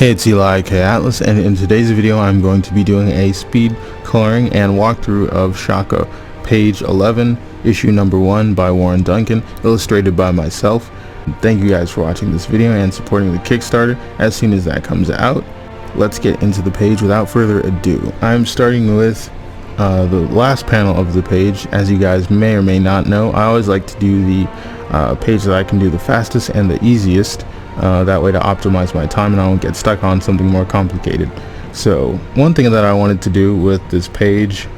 Hey, it's Eli K Atlas, and in today's video I'm going to be doing a speed coloring and walkthrough of SHAKA, page 11, issue number 1 by Warren Duncan, illustrated by myself. Thank you guys for watching this video and supporting the Kickstarter. As soon as that comes out, let's get into the page without further ado. I'm starting with the last panel of the page. As you guys may or may not know, I always like to do the page that I can do the fastest and the easiest. That way to optimize my time and I won't get stuck on something more complicated. So one thing that I wanted to do with this page,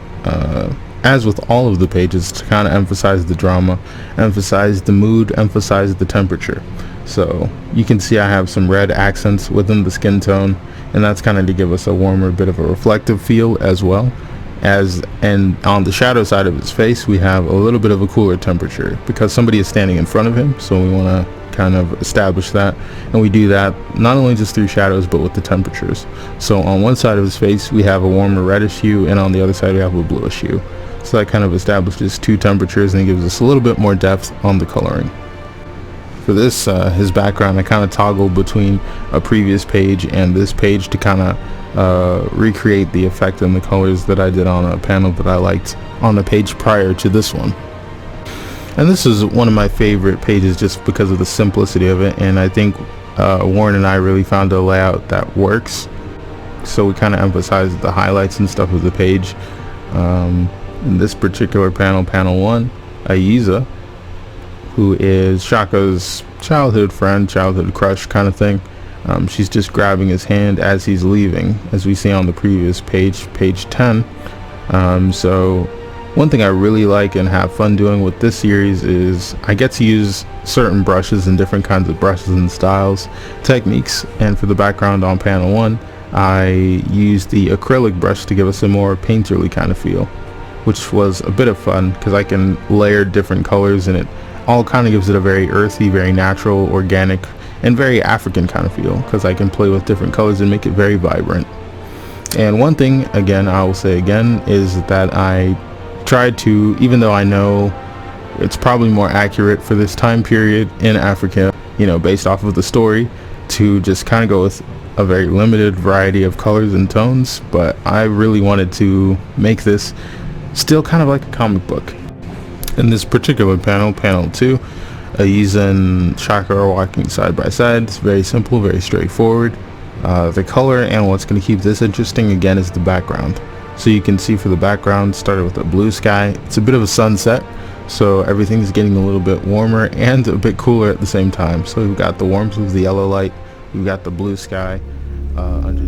as with all of the pages, to kind of emphasize the drama, emphasize the mood, emphasize the temperature. So you can see I have some red accents within the skin tone, and that's kind of to give us a warmer, bit of a reflective feel as well. And on the shadow side of his face we have a little bit of a cooler temperature because somebody is standing in front of him, so we want to kind of establish that, and we do that not only just through shadows but with the temperatures. So on one side of his face we have a warmer reddish hue, and on the other side we have a bluish hue. So that kind of establishes two temperatures and it gives us a little bit more depth on the coloring. For this, his background, I kind of toggled between a previous page and this page to kind of recreate the effect and the colors that I did on a panel that I liked on the page prior to this one. And this is one of my favorite pages just because of the simplicity of it, and I think Warren and I really found a layout that works. So we kind of emphasize the highlights and stuff of the page. In this particular panel, panel 1, Aiza, who is Shaka's childhood friend, childhood crush kind of thing. She's just grabbing his hand as he's leaving, as we see on the previous page, page 10. So one thing I really like and have fun doing with this series is I get to use certain brushes and different kinds of brushes and styles, techniques. And for the background on panel 1, I used the acrylic brush to give us a more painterly kind of feel, which was a bit of fun because I can layer different colors and it all kind of gives it a very earthy, very natural, organic, and very African kind of feel because I can play with different colors and make it very vibrant. And one thing, again, I will say again, is that I tried to, even though I know it's probably more accurate for this time period in Africa, you know, based off of the story, to just kind of go with a very limited variety of colors and tones, but I really wanted to make this still kind of like a comic book. In this particular panel, panel 2, Aiza and Shaka are walking side by side. It's very simple, very straightforward. The color and what's going to keep this interesting again is the background. So you can see for the background, started with a blue sky. It's a bit of a sunset, so everything's getting a little bit warmer and a bit cooler at the same time. So we've got the warmth of the yellow light, we've got the blue sky under